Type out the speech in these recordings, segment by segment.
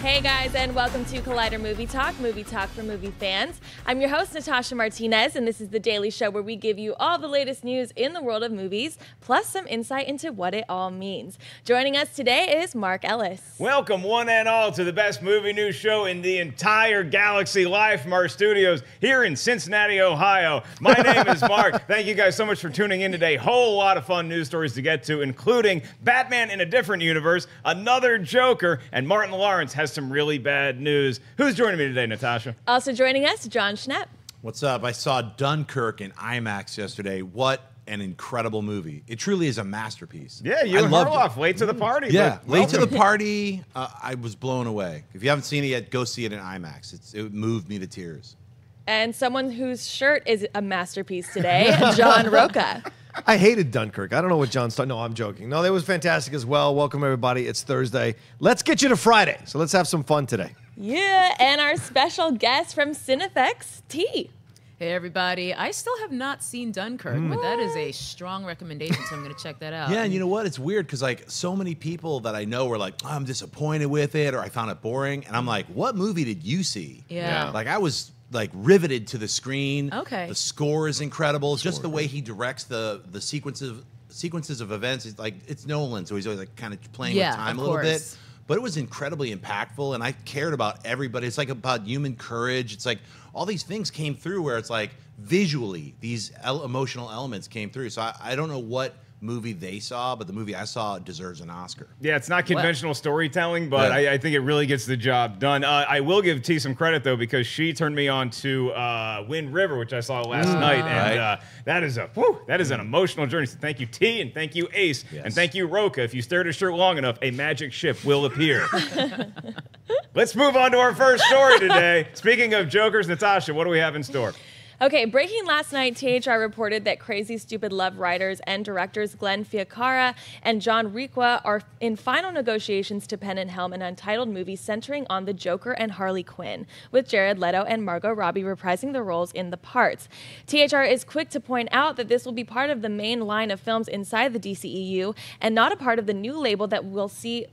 Hey guys, and welcome to Collider Movie Talk for movie fans. I'm your host, Natasha Martinez, and this is the daily show where we give you all the latest news in the world of movies, plus some insight into what it all means. Joining us today is Mark Ellis. Welcome, one and all, to the best movie news show in the entire galaxy, live from our studios here in Cincinnati, Ohio. My name is Mark. Thank you guys so much for tuning in today. Whole lot of fun news stories to get to, including Batman in a different universe, another Joker, and Martin Lawrence has some really bad news. Who's joining me today, Natasha? Also joining us, Jon Schnepp. What's up? I saw Dunkirk in IMAX yesterday. What an incredible movie. It truly is a masterpiece. Yeah, you and Harloff, late to the party. Yeah, late to the party. I was blown away. If you haven't seen it yet, go see it in IMAX. It moved me to tears. And someone whose shirt is a masterpiece today, John Rocha. I hated Dunkirk. I don't know what John's talking. No, I'm joking. No, it was fantastic as well. Welcome, everybody. It's Thursday. Let's get you to Friday. So let's have some fun today. Yeah, and our special guest from Cinefx, T. Hey, everybody. I still have not seen Dunkirk, but that is a strong recommendation, so I'm going to check that out. Yeah, and you know what? It's weird because, like, so many people that I know were like, oh, I'm disappointed with it, or I found it boring. And I'm like, what movie did you see? Yeah. Like, I was like riveted to the screen. Okay. The score is incredible. Just the way he directs the sequences of events. It's like, it's Nolan, so he's always like kind of playing with time a little bit. But it was incredibly impactful, and I cared about everybody. It's like about human courage. It's like all these things came through where it's like visually these emotional elements came through. So I don't know what movie they saw, but the movie I saw deserves an Oscar. Yeah, it's not conventional storytelling, but I think it really gets the job done. I will give T some credit, though, because she turned me on to Wind River, which I saw last night, and that is an emotional journey. So thank you, T, and thank you, Ace, and thank you, Rocha. If you stare at a shirt long enough, a magic ship will appear. Let's move on to our first story today. Speaking of Jokers, Natasha, what do we have in store? Okay, breaking last night, THR reported that Crazy Stupid Love writers and directors Glenn Ficarra and Jon Requa are in final negotiations to pen and helm an untitled movie centering on the Joker and Harley Quinn, with Jared Leto and Margot Robbie reprising the roles in the parts. THR is quick to point out that this will be part of the main line of films inside the DCEU and not a part of the new label that will see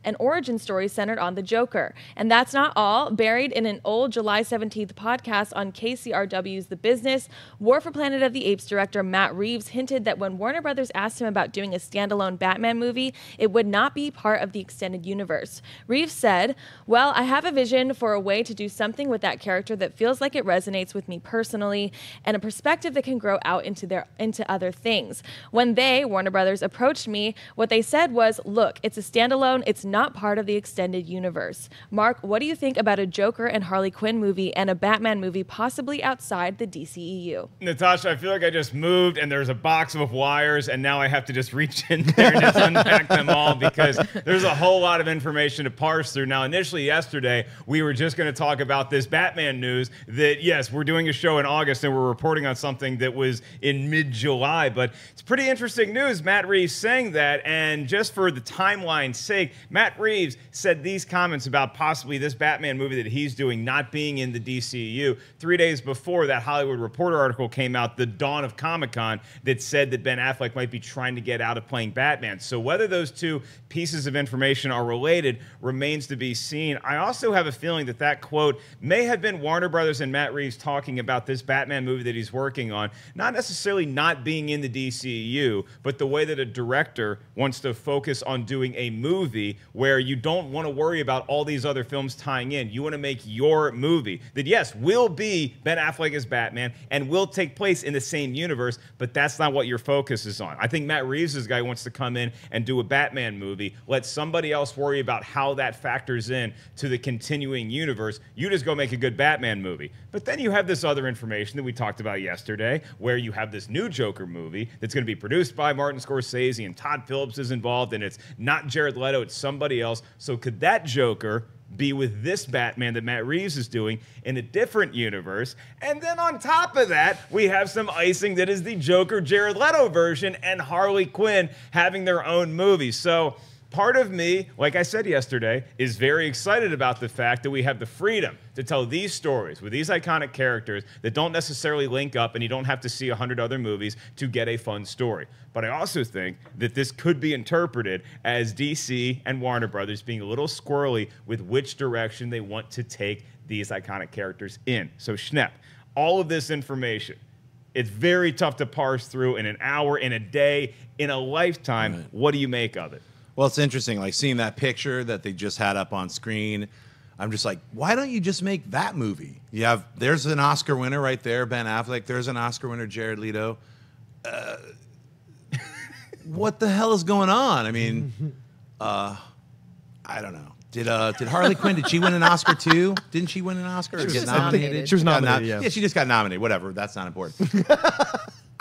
an origin story centered on the Joker. And that's not all. Buried in an old July 17th podcast on KCRW's The Business, War for Planet of the Apes director Matt Reeves hinted that when Warner Brothers asked him about doing a standalone Batman movie, it would not be part of the extended universe. Reeves said, "Well, I have a vision for a way to do something with that character that feels like it resonates with me personally, and a perspective that can grow out into other things. When Warner Brothers, approached me, what they said was, look, it's a standalone, it's not part of the extended universe." Mark, what do you think about a Joker and Harley Quinn movie and a Batman movie possibly outside the DCEU? Natasha, I feel like I just moved and there's a box of wires and now I have to just reach in there and just unpack them all because there's a whole lot of information to parse through. Now, initially yesterday, we were just going to talk about this Batman news that, yes, we're doing a show in August and we're reporting on something that was in mid-July, but it's pretty interesting news, Matt Reeves saying that, and just for the timeline's sake, Matt Reeves said these comments about possibly this Batman movie that he's doing not being in the DCEU 3 days before that Hollywood Reporter article came out, the dawn of Comic-Con, that said that Ben Affleck might be trying to get out of playing Batman. So whether those two pieces of information are related remains to be seen. I also have a feeling that that quote may have been Warner Brothers and Matt Reeves talking about this Batman movie that he's working on, not necessarily not being in the DCEU, but the way that a director wants to focus on doing a movie where you don't want to worry about all these other films tying in. You want to make your movie that, yes, will be Ben Affleck as Batman and will take place in the same universe, but that's not what your focus is on. I think Matt Reeves' guy wants to come in and do a Batman movie, let somebody else worry about how that factors in to the continuing universe. You just go make a good Batman movie. But then you have this other information that we talked about yesterday, where you have this new Joker movie that's going to be produced by Martin Scorsese and Todd Phillips is involved, and it's not Jared Leto, it's somebody else. So could that Joker be with this Batman that Matt Reeves is doing in a different universe? And then on top of that, we have some icing that is the Joker Jared Leto version and Harley Quinn having their own movie. So Part of me, like I said yesterday, is very excited about the fact that we have the freedom to tell these stories with these iconic characters that don't necessarily link up, and you don't have to see 100 other movies to get a fun story. But I also think that this could be interpreted as DC and Warner Brothers being a little squirrely with which direction they want to take these iconic characters in. So Schnepp, all of this information, it's very tough to parse through in an hour, in a day, in a lifetime. Right. What do you make of it? Well, it's interesting, like seeing that picture that they just had up on screen. I'm just like, why don't you just make that movie? There's an Oscar winner right there, Ben Affleck. There's an Oscar winner, Jared Leto. What the hell is going on? I mean, I don't know. Did Harley Quinn, did she win an Oscar too? Didn't she win an Oscar? She was nominated. She was nominated, yeah, she just got nominated. Whatever, that's not important.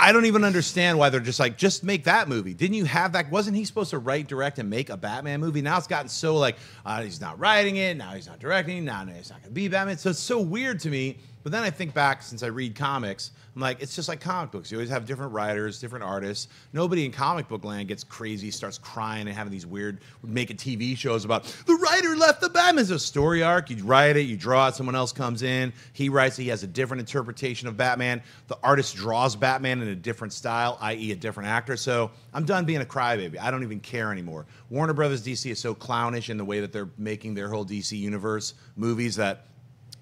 I don't even understand why they're just like, just make that movie. Didn't you have that? Wasn't he supposed to write, direct, and make a Batman movie? Now it's gotten so like, he's not writing it. Now he's not directing. Now he's not going to be Batman. So it's so weird to me. But then I think back, since I read comics, I'm like, it's just like comic books. You always have different writers, different artists. Nobody in comic book land gets crazy, starts crying and having these weird, making TV shows about the writer left the Batman. It's a story arc. You write it, you draw it, someone else comes in. He writes it, he has a different interpretation of Batman. The artist draws Batman in a different style, i.e. a different actor. So I'm done being a crybaby. I don't even care anymore. Warner Brothers DC is so clownish in the way that they're making their whole DC universe movies that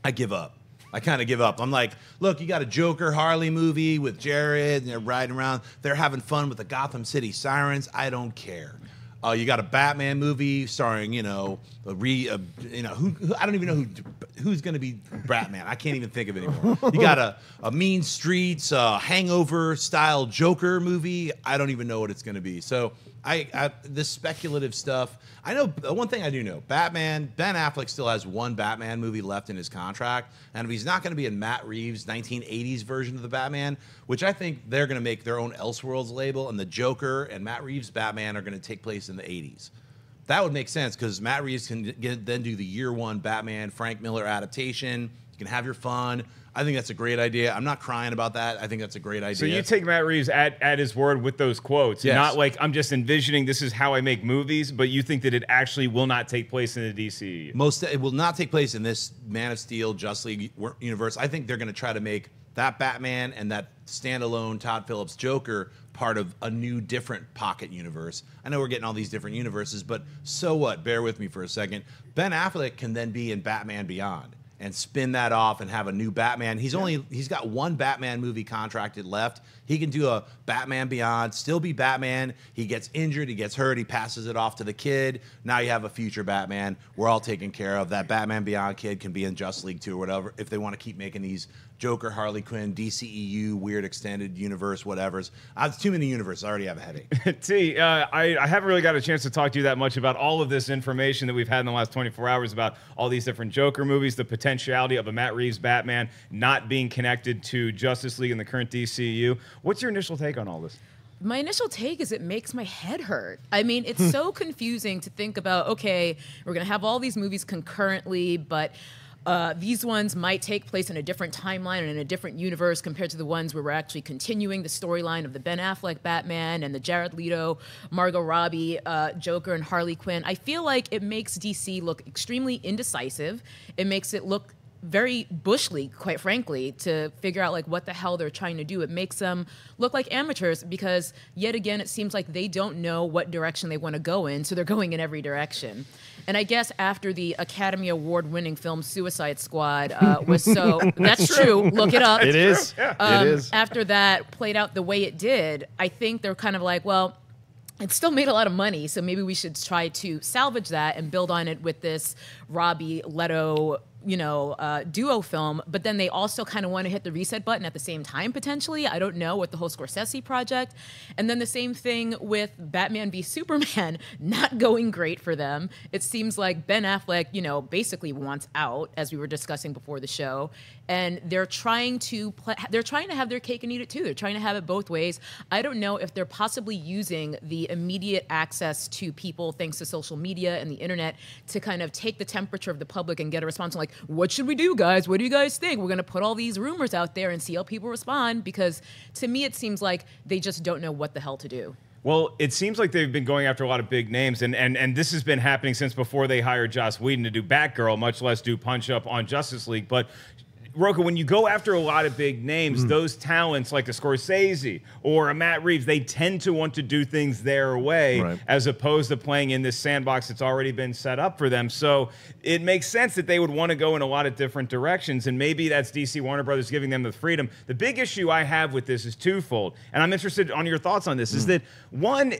I give up. I kind of give up. I'm like, look, you got a Joker Harley movie with Jared, and they're riding around. They're having fun with the Gotham City Sirens. I don't care. You got a Batman movie starring, I don't even know who's going to be Batman. I can't even think of it anymore. You got a Mean Streets, Hangover-style Joker movie. I don't even know what it's going to be. So this speculative stuff, I know one thing I do know. Ben Affleck still has one Batman movie left in his contract, and if he's not going to be in Matt Reeves' 1980s version of the Batman, which I think they're going to make their own Elseworlds label, and the Joker and Matt Reeves' Batman are going to take place in the 80s. That would make sense because Matt Reeves can then do the year one Batman Frank Miller adaptation. You can have your fun. I think that's a great idea. I'm not crying about that. I think that's a great idea. So you take Matt Reeves at his word with those quotes. Yes. Not like I'm just envisioning this is how I make movies, but you think that it actually will not take place in the DCEU. It will not take place in this Man of Steel, Justice League universe. I think they're going to try to make that Batman and that standalone Todd Phillips Joker part of a new, different pocket universe. I know we're getting all these different universes, but so what? Bear with me for a second. Ben Affleck can then be in Batman Beyond and spin that off and have a new Batman. He's got one Batman movie contracted left. He can do a Batman Beyond, still be Batman. He gets injured, he gets hurt, he passes it off to the kid. Now you have a future Batman. We're all taken care of. That Batman Beyond kid can be in Justice League 2 or whatever if they want to keep making these Joker, Harley Quinn, DCEU, weird extended universe, whatever's. It's too many universes. I already have a headache. T, I haven't really got a chance to talk to you that much about all of this information that we've had in the last 24 hours about all these different Joker movies, the potentiality of a Matt Reeves Batman not being connected to Justice League and the current DCEU. What's your initial take on all this? My initial take is it makes my head hurt. I mean, it's so confusing to think about, okay, we're going to have all these movies concurrently, but these ones might take place in a different timeline and in a different universe compared to the ones where we're actually continuing the storyline of the Ben Affleck Batman and the Jared Leto, Margot Robbie, Joker and Harley Quinn. I feel like it makes DC look extremely indecisive. It makes it look very Bush League, quite frankly, to figure out like what the hell they're trying to do. It makes them look like amateurs because yet again, it seems like they don't know what direction they want to go in, so they're going in every direction. And I guess after the Academy Award-winning film Suicide Squad was so, that's true, look it up. It is. It is. After that played out the way it did, I think they're kind of like, well, it still made a lot of money, so maybe we should try to salvage that and build on it with this Robbie, Leto, duo film, but then they also kind of want to hit the reset button at the same time, potentially. I don't know, with the whole Scorsese project. And then the same thing with Batman v Superman, not going great for them. It seems like Ben Affleck, basically wants out, as we were discussing before the show. And they're trying to have their cake and eat it too. They're trying to have it both ways. I don't know if they're possibly using the immediate access to people, thanks to social media and the internet, to kind of take the temperature of the public and get a response like, what should we do, guys? What do you guys think? We're going to put all these rumors out there and see how people respond, because to me it seems like they just don't know what the hell to do. Well, it seems like they've been going after a lot of big names, and this has been happening since before they hired Joss Whedon to do Batgirl, much less do Punch Up on Justice League. But Rocha, when you go after a lot of big names, those talents like a Scorsese or a Matt Reeves, they tend to want to do things their way as opposed to playing in this sandbox that's already been set up for them. So it makes sense that they would want to go in a lot of different directions, and maybe that's DC Warner Brothers giving them the freedom. The big issue I have with this is twofold, and I'm interested on your thoughts on this, is that, one,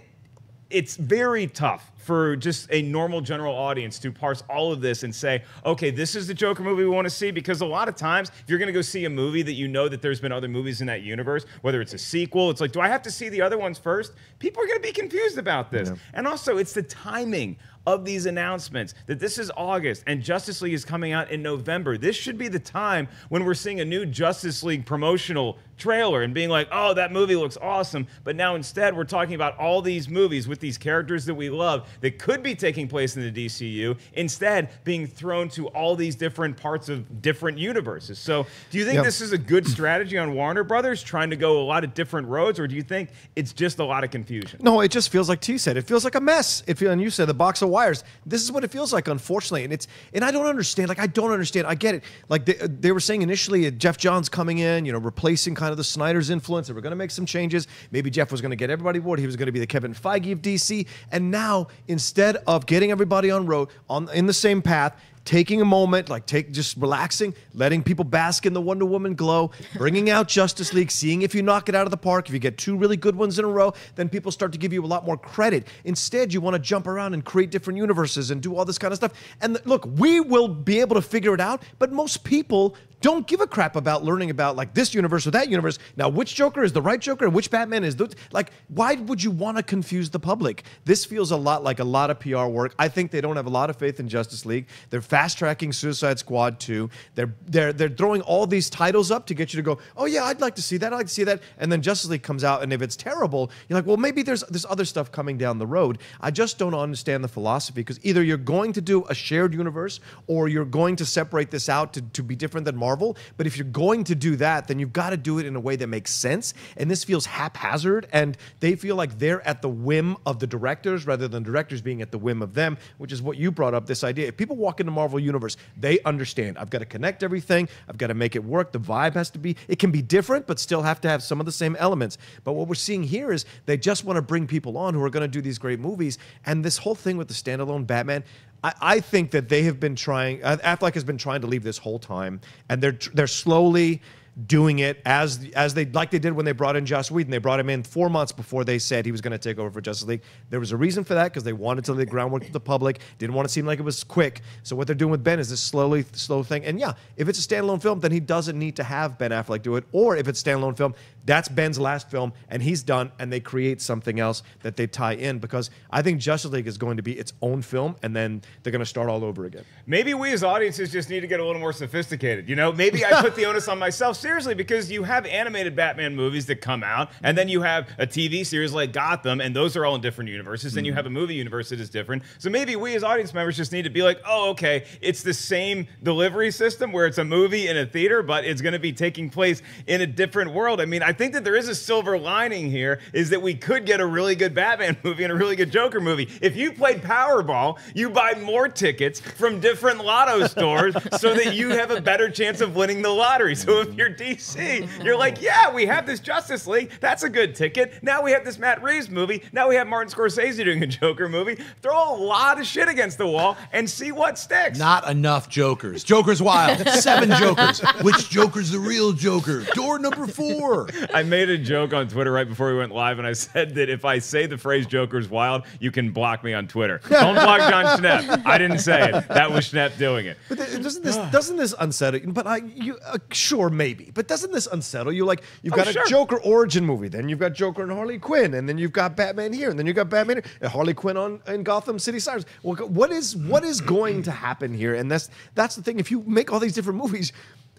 it's very tough for just a normal general audience to parse all of this and say, okay, this is the Joker movie we want to see, because a lot of times, if you're going to go see a movie that you know that there's been other movies in that universe, whether it's a sequel, it's like, do I have to see the other ones first? People are going to be confused about this. And also, it's the timing of these announcements, that this is August and Justice League is coming out in November. This should be the time when we're seeing a new Justice League promotional trailer and being like, oh, that movie looks awesome. But now instead, we're talking about all these movies with these characters that we love that could be taking place in the DCU, instead being thrown to all these different parts of different universes. So do you think this is a good strategy on Warner Brothers, trying to go a lot of different roads, or do you think it's just a lot of confusion? No, it just feels like T said. It feels like a mess. And you said the box of wires. This is what it feels like, unfortunately. And I don't understand. Like, I don't understand. I get it. Like, they were saying initially, Jeff Johns coming in, replacing kind of the Snyder's influence. They were going to make some changes. Maybe Jeff was going to get everybody aboard. He was going to be the Kevin Feige of DC. And now, instead of getting everybody in the same path, taking a moment, just relaxing, letting people bask in the Wonder Woman glow, bringing out Justice League, seeing if you knock it out of the park. If you get two really good ones in a row, then people start to give you a lot more credit. Instead, you want to jump around and create different universes and do all this kind of stuff. And look, we will be able to figure it out, but most people don't give a crap about learning about like this universe or that universe. Now, which Joker is the right Joker and which Batman is the, like, why would you want to confuse the public? This feels a lot like a lot of PR work. I think they don't have a lot of faith in Justice League. They're fast-tracking Suicide Squad 2. They're throwing all these titles up to get you to go, oh yeah, I'd like to see that, I'd like to see that. And then Justice League comes out, and if it's terrible, you're like, well, maybe there's other stuff coming down the road. I just don't understand the philosophy, because either you're going to do a shared universe or you're going to separate this out to be different than Marvel. But if you're going to do that, then you've got to do it in a way that makes sense. And this feels haphazard, and they feel like they're at the whim of the directors rather than directors being at the whim of them, which is what you brought up, this idea. If people walk into Marvel Universe, they understand. I've got to connect everything. I've got to make it work. The vibe has to be, it can be different, but still have to have some of the same elements. But what we're seeing here is they just want to bring people on who are going to do these great movies. And this whole thing with the standalone Batman, I think that they have been trying, Affleck has been trying to leave this whole time, and they're slowly doing it as they did when they brought in Joss Whedon. They brought him in 4 months before they said he was going to take over for Justice League. There was a reason for that, because they wanted to lay the groundwork with the public, didn't want to seem like it was quick. So what they're doing with Ben is this slow thing. And yeah, if it's a standalone film, then he doesn't need to have Ben Affleck do it. Or if it's a standalone film, that's Ben's last film, and he's done, and they create something else that they tie in, because I think Justice League is going to be its own film, and then they're going to start all over again. Maybe we as audiences just need to get a little more sophisticated. Maybe I put the onus on myself. Seriously, because you have animated Batman movies that come out, and then you have a TV series like Gotham, and those are all in different universes. Then you have a movie universe that is different. So maybe we as audience members just need to be like, oh, okay, it's the same delivery system where it's a movie in a theater, but it's going to be taking place in a different world. I mean, I think that there is a silver lining here, is that we could get a really good Batman movie and a really good Joker movie. If you played Powerball, you buy more tickets from different lotto stores so that you have a better chance of winning the lottery. So if you're DC, you're like, yeah, we have this Justice League. That's a good ticket. Now we have this Matt Reeves movie. Now we have Martin Scorsese doing a Joker movie. Throw a lot of shit against the wall and see what sticks. Not enough Jokers. Joker's wild. 7 Jokers. Which Joker's the real Joker? Door number 4. I made a joke on Twitter right before we went live, and I said that if I say the phrase Joker's wild, you can block me on Twitter. Don't block Jon Schnepp. I didn't say it. That was Schnepp doing it. But doesn't this unsettle you? But sure, maybe. But doesn't this unsettle you? Like, you've got a Joker origin movie, then you've got Joker and Harley Quinn, and then you've got Batman here, and then you've got Batman here, and Harley Quinn in Gotham City Sirens. Well, what is going to happen here? And that's the thing. If you make all these different movies,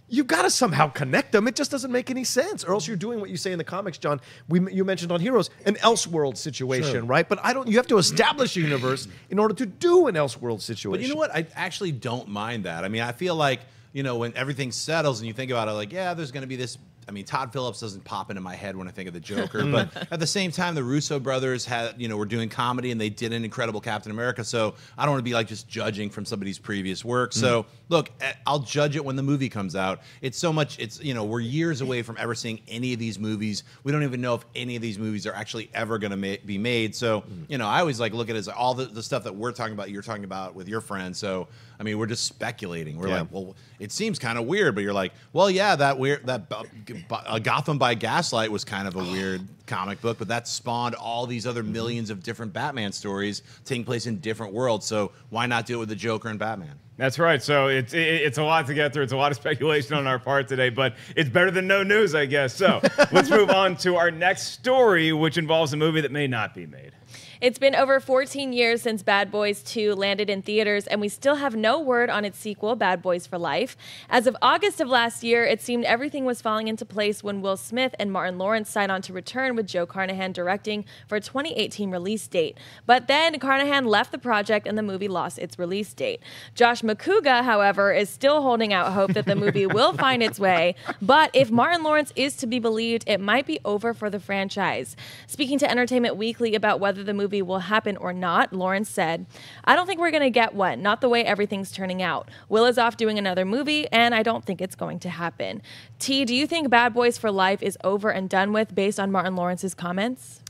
you've got to somehow connect them. It just doesn't make any sense, or else you're doing what you say in the comics, John. You mentioned on Heroes, an Elseworld situation, right? But you have to establish a universe in order to do an Elseworld situation. But you know what? I actually don't mind that. I mean, I feel like, when everything settles and you think about it, like, yeah, there's going to be this I mean, Todd Phillips doesn't pop into my head when I think of the Joker, but at the same time, the Russo brothers were doing comedy and they did an incredible Captain America. So I don't want to be like just judging from somebody's previous work. So look, I'll judge it when the movie comes out. It's so much. It's we're years away from ever seeing any of these movies. We don't even know if any of these movies are actually ever going to be made. So I always like look at it as all the stuff that we're talking about. You're talking about with your friends. So I mean, we're just speculating. We're like, well, it seems kind of weird, but you're like, well, yeah, that Gotham by Gaslight was kind of a weird comic book, but that spawned all these other millions of different Batman stories taking place in different worlds. So why not do it with the Joker and Batman? That's right. So it's a lot to get through. It's a lot of speculation on our part today, but it's better than no news, I guess. So let's move on to our next story, which involves a movie that may not be made. It's been over 14 years since Bad Boys 2 landed in theaters, and we still have no word on its sequel, Bad Boys for Life. As of August of last year, it seemed everything was falling into place when Will Smith and Martin Lawrence signed on to return with Joe Carnahan directing for a 2018 release date. But then Carnahan left the project and the movie lost its release date. Josh McCouga, however, is still holding out hope that the movie will find its way. But if Martin Lawrence is to be believed, it might be over for the franchise. Speaking to Entertainment Weekly about whether the movie will happen or not, Lawrence said, "I don't think we're going to get one, not the way everything's turning out. Will is off doing another movie, and I don't think it's going to happen." T, do you think Bad Boys for Life is over and done with based on Martin Lawrence's comments?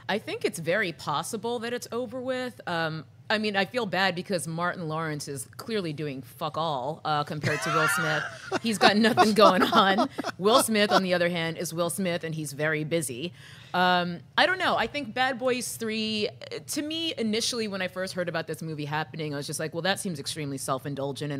I think it's very possible that it's over with. I mean, I feel bad because Martin Lawrence is clearly doing fuck all compared to Will Smith. He's got nothing going on. Will Smith, on the other hand, is Will Smith, and he's very busy. I don't know. I think Bad Boys 3, to me, initially, when I first heard about this movie happening, I was just like, well, that seems extremely self-indulgent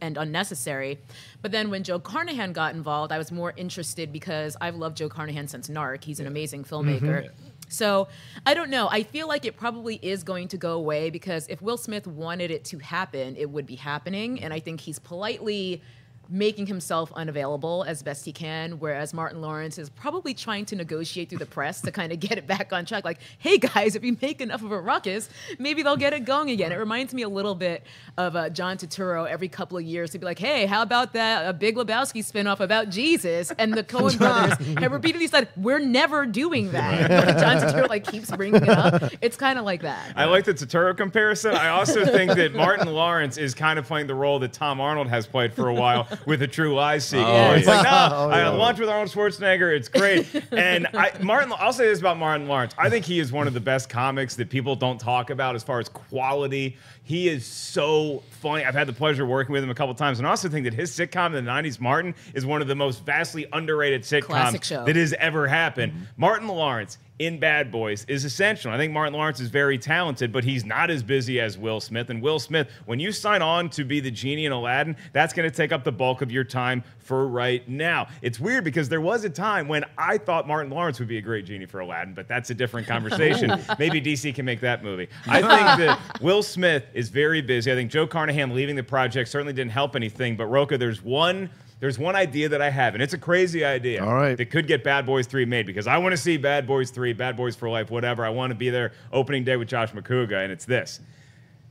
and unnecessary. But then when Joe Carnahan got involved, I was more interested because I've loved Joe Carnahan since Narc. He's an amazing filmmaker. So I don't know. I feel like it probably is going to go away because if Will Smith wanted it to happen, it would be happening. And I think he's politely making himself unavailable as best he can, whereas Martin Lawrence is probably trying to negotiate through the press to kind of get it back on track. Like, hey guys, if you make enough of a ruckus, maybe they'll get it going again. It reminds me a little bit of John Turturro every couple of years to be like, hey, how about that Big Lebowski spinoff about Jesus? And the Coen brothers have repeatedly said, we're never doing that. But John Turturro keeps bringing it up. It's kind of like that. I like the Turturro comparison. I also think that Martin Lawrence is kind of playing the role that Tom Arnold has played for a while with the True Lies sequel. It's like, I launched with Arnold Schwarzenegger. It's great. And I'll say this about Martin Lawrence. I think he is one of the best comics that people don't talk about as far as quality. He is so funny. I've had the pleasure of working with him a couple times. And I also think that his sitcom in the 90s, Martin, is one of the most vastly underrated sitcoms that has ever happened. Martin Lawrence in Bad Boys is essential. I think Martin Lawrence is very talented, but he's not as busy as Will Smith. And Will Smith, when you sign on to be the genie in Aladdin, that's going to take up the bulk of your time for right now. It's weird because there was a time when I thought Martin Lawrence would be a great genie for Aladdin, but that's a different conversation. Maybe DC can make that movie. I think that Will Smith is very busy. I think Joe Carnahan leaving the project certainly didn't help anything, but Rocha, there's one idea that I have, and it's a crazy idea that could get Bad Boys 3 made because I want to see Bad Boys 3, Bad Boys for Life, whatever. I want to be there opening day with Josh McCouga, and it's this.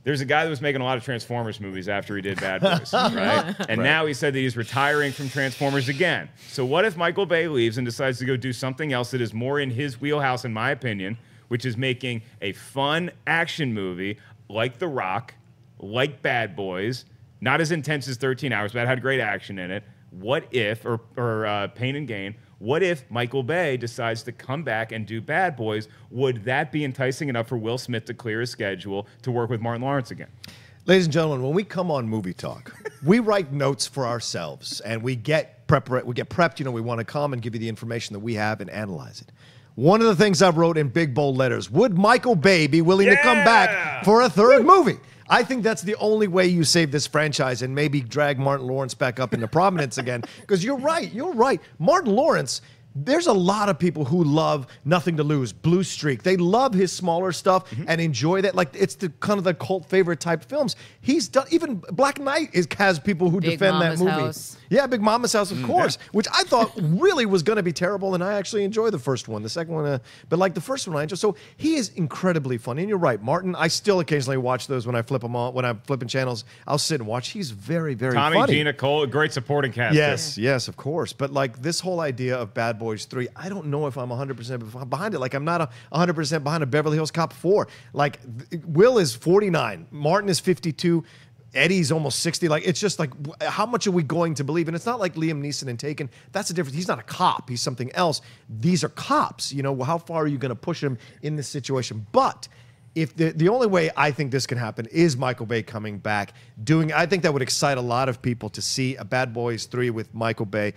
There's a guy that was making a lot of Transformers movies after he did Bad Boys, right? And now he said that he's retiring from Transformers again. So what if Michael Bay leaves and decides to go do something else that is more in his wheelhouse, in my opinion, which is making a fun action movie like The Rock, like Bad Boys, not as intense as 13 Hours, but it had great action in it. What if, or Pain and Gain, what if Michael Bay decides to come back and do Bad Boys? Would that be enticing enough for Will Smith to clear his schedule to work with Martin Lawrence again? Ladies and gentlemen, when we come on Movie Talk, we write notes for ourselves, and we get prepped. You know, we want to come and give you the information that we have and analyze it. One of the things I wrote in big, bold letters, would Michael Bay be willing to come back for a third movie? I think that's the only way you save this franchise and maybe drag Martin Lawrence back up into prominence again. Because you're right. Martin Lawrence there's a lot of people who love Nothing to Lose, Blue Streak. They love his smaller stuff and enjoy that. Like, it's the kind of the cult favorite type films. He's done, even Black Knight has people who Big defend Mama's that movie. House. Yeah, Big Mama's House, of course, which I thought really was going to be terrible, and I actually enjoyed the first one. The second one, but like the first one, I enjoyed. So he is incredibly funny, and you're right, Martin. I still occasionally watch those when I flip them on. When I'm flipping channels, I'll sit and watch. He's very, very funny. Tommy, Gina, Cole, great supporting cast. Yes, of course. But like this whole idea of Bad Boys 3, I don't know if I'm 100% behind it. Like, I'm not 100% behind a Beverly Hills Cop 4. Like, Will is 49, Martin is 52. Eddie's almost 60. Like, it's just like, how much are we going to believe? And it's not like Liam Neeson and Taken. That's the difference. He's not a cop. He's something else. These are cops. You know, how far are you going to push him in this situation? But if the only way I think this can happen is Michael Bay coming back, I think that would excite a lot of people to see a Bad Boys 3 with Michael Bay.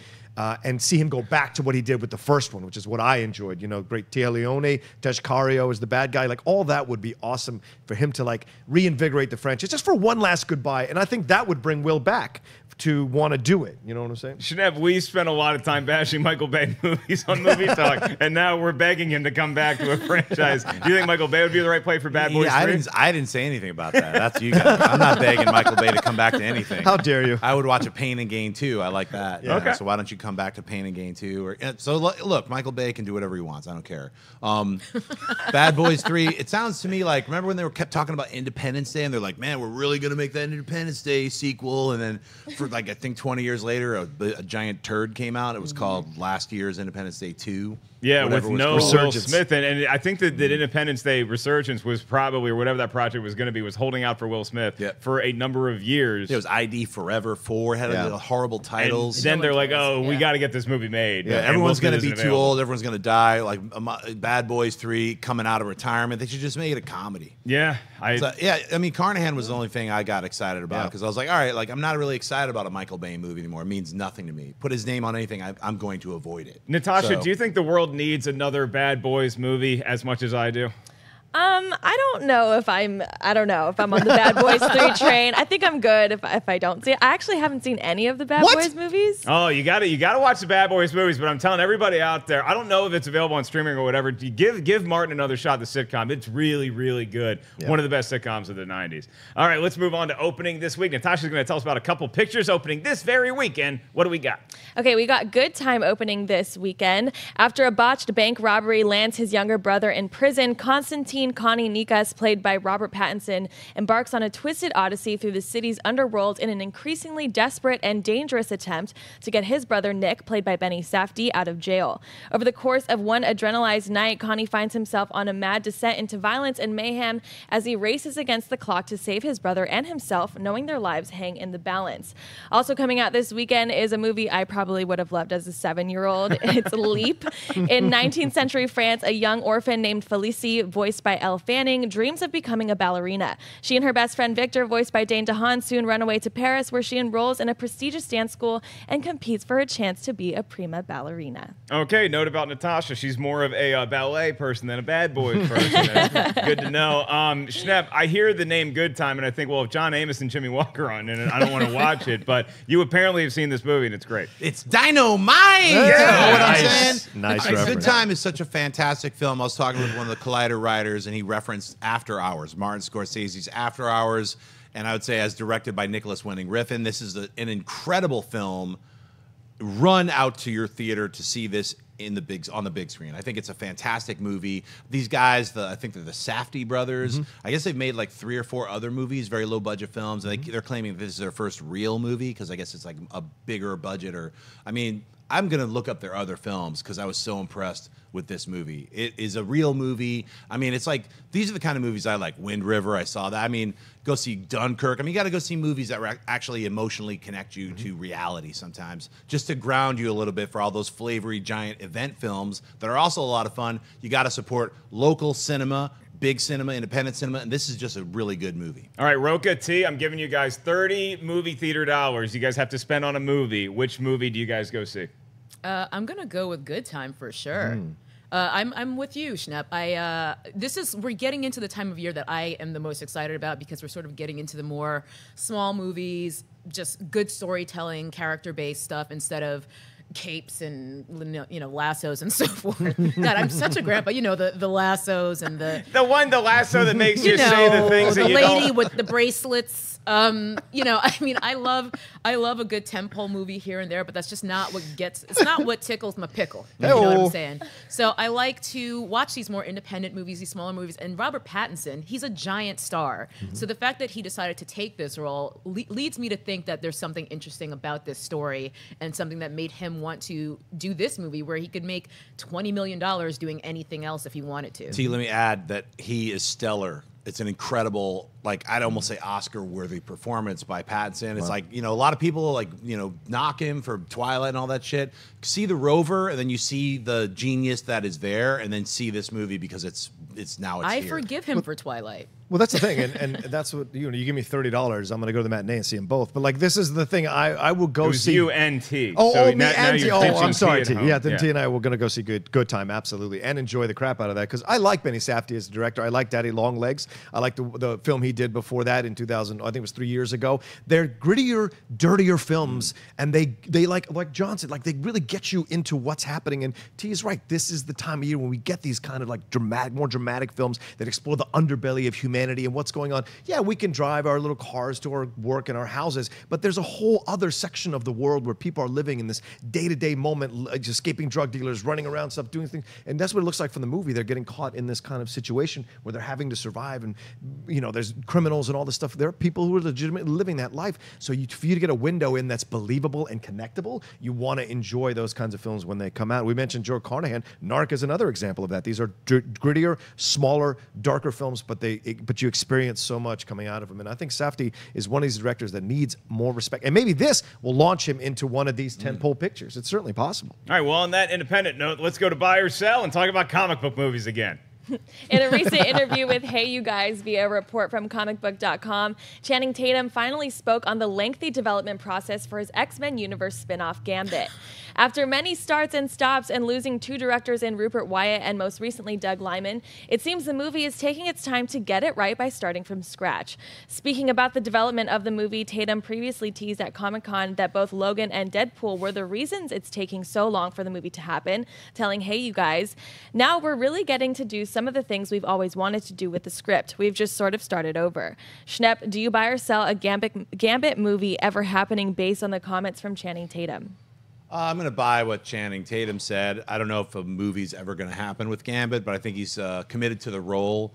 And see him go back to what he did with the first one, which is what I enjoyed. You know, great Tia Leone, Teshkario is the bad guy. Like, all that would be awesome for him to, like, reinvigorate the franchise just for one last goodbye. And I think that would bring Will back to want to do it. You know what I'm saying? Schnepp, we spent a lot of time bashing Michael Bay movies on Movie Talk, and now we're begging him to come back to a franchise. Do you think Michael Bay would be the right play for Bad Boys 3? I didn't say anything about that. That's you guys. I'm not begging Michael Bay to come back to anything. How dare you? I would watch a Pain and Gain 2. I like that. Yeah. Okay. So why don't you come back to Pain and Gain 2? So look, Michael Bay can do whatever he wants. I don't care. Bad Boys 3. It sounds to me like, remember when they kept talking about Independence Day, and they're like, man, we're really gonna make that Independence Day sequel, and then for like I think 20 years later, a giant turd came out. It was called last year's Independence Day 2. Yeah, with no Will Resurgence. Smith. And I think that Independence Day Resurgence was probably, or whatever that project was going to be, was holding out for Will Smith for a number of years. It was ID Forever 4, had horrible titles. And then they're like, we got to get this movie made. Yeah, everyone's going to be too old. Everyone's going to die. Like Bad Boys 3 coming out of retirement. They should just make it a comedy. Yeah. I mean, Carnahan was the only thing I got excited about because I was like, all right, like I'm not really excited about a Michael Bay movie anymore. It means nothing to me. Put his name on anything, I'm going to avoid it. Natasha, do you think the world needs another Bad Boys movie as much as I do? I don't know if I'm on the Bad Boys 3 train. I think I'm good if I don't see it. I actually haven't seen any of the Bad Boys movies. Oh, you got to watch the Bad Boys movies, but I'm telling everybody out there, I don't know if it's available on streaming or whatever. Give Martin another shot, the sitcom. It's really, really good. Yeah. One of the best sitcoms of the 90s. All right, let's move on to opening this week. Natasha's going to tell us about a couple pictures opening this very weekend. What do we got? Okay, we got Good Time opening this weekend. After a botched bank robbery lands his younger brother in prison, Constantine Connie Nikas, played by Robert Pattinson, embarks on a twisted odyssey through the city's underworld in an increasingly desperate and dangerous attempt to get his brother Nick, played by Benny Safdie, out of jail. Over the course of one adrenalized night, Connie finds himself on a mad descent into violence and mayhem as he races against the clock to save his brother and himself, knowing their lives hang in the balance. Also coming out this weekend is a movie I probably would have loved as a 7-year-old. It's Leap. In 19th century France, a young orphan named Felicie, voiced by Elle Fanning, dreams of becoming a ballerina. She and her best friend Victor, voiced by Dane DeHaan, soon run away to Paris, where she enrolls in a prestigious dance school and competes for a chance to be a prima ballerina. Okay, note about Natasha. She's more of a ballet person than a Bad Boys person. Good to know. Schnepp, I hear the name Good Time, and I think, well, if John Amos and Jimmy Walker are on it, I don't want to watch it, but you apparently have seen this movie, and it's great. It's dynamite! Yeah. You know what I'm saying? Nice Good reference. Time is such a fantastic film. I was talking with one of the Collider writers, and he referenced After Hours, Martin Scorsese's After Hours, and I would say as directed by Nicholas Winding Refn. This is an incredible film. Run out to your theater to see this on the big screen. I think it's a fantastic movie. These guys, I think they're the Safdie brothers. I guess they've made like 3 or 4 other movies, very low budget films. And they're claiming this is their first real movie because I guess it's like a bigger budget. I'm going to look up their other films because I was so impressed with this movie. It is a real movie. I mean, it's like, these are the kind of movies I like. Wind River, I saw that. I mean, go see Dunkirk. I mean, you got to go see movies that actually emotionally connect you to reality sometimes, just to ground you a little bit for all those flavory giant event films that are also a lot of fun. You got to support local cinema, big cinema, independent cinema, and this is just a really good movie. All right, Rocha, T, I'm giving you guys 30 movie theater dollars. You guys have to spend on a movie. Which movie do you guys go see? I'm gonna go with Good Time for sure. I'm with you, Schnepp. We're getting into the time of year that I am the most excited about because we're sort of getting into the more small movies, just good storytelling, character-based stuff instead of capes and lassos and so forth. God, I'm such a grandpa. The lassos and the lasso that makes you say the things that the you lady don't. with the bracelets. I love a good tentpole movie here and there, but that's just not it's not what tickles my pickle. You know what I'm saying? So I like to watch these more independent movies, these smaller movies. And Robert Pattinson, he's a giant star. Mm-hmm. So the fact that he decided to take this role leads me to think that there's something interesting about this story and something that made him want to do this movie where he could make $20 million doing anything else if he wanted to. T, let me add that he is stellar. It's an incredible, I'd almost say Oscar-worthy performance by Pattinson. It's a lot of people knock him for Twilight and all that shit. See The Rover, and then you see the genius that is there, and then see this movie because it's I here. forgive him for Twilight. Well, that's the thing, and that's what you give me $30, I'm going to go to the matinee and see them both. But this is the thing, I will go see you and T. Oh, so me and T. Oh, I'm sorry, T. Yeah, then yeah. T and I were going to go see good time, absolutely, and enjoy the crap out of that because I like Benny Safdie as a director. I like Daddy Long Legs. I like the film he did before that in 2000. I think it was 3 years ago. They're grittier, dirtier films, and they like John said, they really get you into what's happening. And T is right. This is the time of year when we get these kind of more dramatic films that explore the underbelly of humanity and what's going on. Yeah, we can drive our little cars to our work and our houses, but there's a whole other section of the world where people are living in this day-to-day moment, escaping drug dealers, running around stuff, doing things. And that's what it looks like from the movie. They're getting caught in this kind of situation where they're having to survive. And, there's criminals and all this stuff. There are people who are legitimately living that life. So for you to get a window in that's believable and connectable, you want to enjoy those kinds of films when they come out. We mentioned Joe Carnahan. Narc is another example of that. These are grittier, smaller, darker films, but you experience so much coming out of them. And I think Safdie is one of these directors that needs more respect. And maybe this will launch him into one of these tentpole pictures. It's certainly possible. All right, well, on that independent note, let's go to Buy or Sell and talk about comic book movies again. In a recent interview with Hey You Guys via a report from comicbook.com, Channing Tatum finally spoke on the lengthy development process for his X-Men universe spin-off Gambit. After many starts and stops and losing 2 directors in Rupert Wyatt and most recently Doug Liman, it seems the movie is taking its time to get it right by starting from scratch. Speaking about the development of the movie, Tatum previously teased at Comic-Con that both Logan and Deadpool were the reasons it's taking so long for the movie to happen, telling Hey You Guys, now we're really getting to do some of the things we've always wanted to do with the script. We've just sort of started over. Schnepp, do you buy or sell a Gambit movie ever happening based on the comments from Channing Tatum? I'm going to buy what Channing Tatum said. I don't know if a movie's ever going to happen with Gambit, but I think he's committed to the role.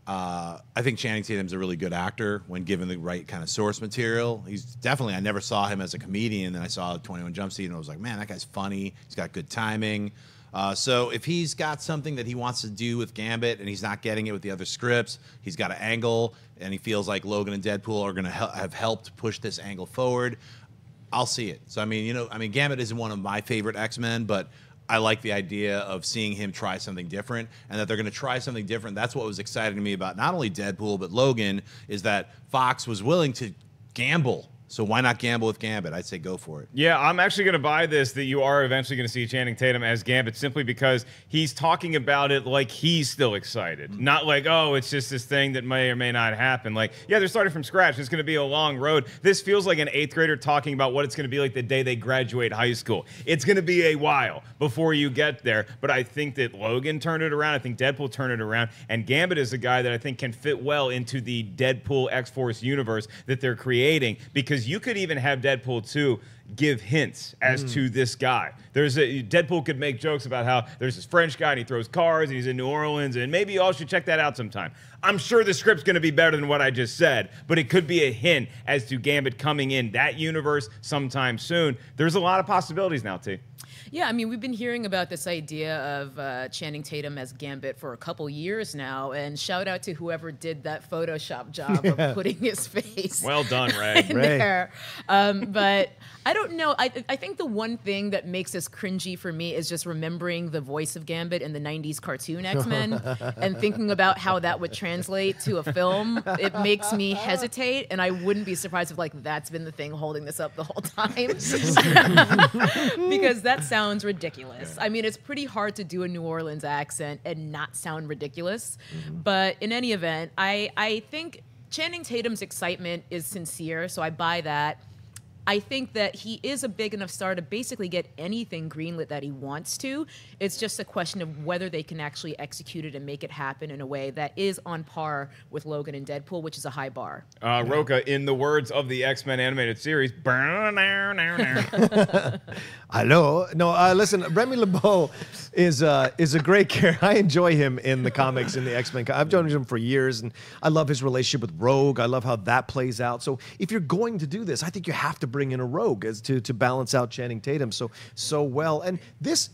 I think Channing Tatum's a really good actor when given the right kind of source material. He's definitely, I never saw him as a comedian. Then I saw 21 Jump Street and I was like, man, that guy's funny. He's got good timing. So if he's got something that he wants to do with Gambit and he's not getting it with the other scripts, he's got an angle and he feels like Logan and Deadpool are going to have helped push this angle forward, I'll see it. So, Gambit isn't one of my favorite X-Men, but I like the idea of seeing him try something different and that they're going to try something different. That's what was exciting to me about not only Deadpool, but Logan, is that Fox was willing to gamble. So why not gamble with Gambit? I'd say go for it. Yeah, I'm actually going to buy this, that you are eventually going to see Channing Tatum as Gambit, simply because he's talking about it like he's still excited. Not like, oh, it's just this thing that may or may not happen. Like, yeah, they're starting from scratch. It's going to be a long road. This feels like an 8th grader talking about what it's going to be like the day they graduate high school. It's going to be a while before you get there. But I think that Logan turned it around. I think Deadpool turned it around. And Gambit is a guy that I think can fit well into the Deadpool X-Force universe that they're creating, because you could even have Deadpool 2 give hints as to this guy. Deadpool could make jokes about how there's this French guy and he throws cars and he's in New Orleans, and maybe you all should check that out sometime. I'm sure the script's going to be better than what I just said, but it could be a hint as to Gambit coming in that universe sometime soon. There's a lot of possibilities now, T. Yeah, we've been hearing about this idea of Channing Tatum as Gambit for a couple years now, and shout out to whoever did that Photoshop job of putting his face. Well done, Ray. There. But I don't know. I think the one thing that makes this cringy for me is just remembering the voice of Gambit in the 90s cartoon X-Men and thinking about how that would translate to a film. It makes me hesitate, and I wouldn't be surprised if that's been the thing holding this up the whole time. Because that sounds ridiculous. It's pretty hard to do a New Orleans accent and not sound ridiculous. But in any event, I think Channing Tatum's excitement is sincere, so I buy that. I think that he is a big enough star to basically get anything greenlit that he wants to. It's just a question of whether they can actually execute it and make it happen in a way that is on par with Logan and Deadpool, which is a high bar. Rocha, in the words of the X-Men animated series, Hello. No, listen, Remy LeBeau is a great character. I enjoy him in the comics, in the X-Men. I've known him for years, and I love his relationship with Rogue. I love how that plays out. So if you're going to do this, I think you have to bring in a Rogue as to balance out Channing Tatum so well. And this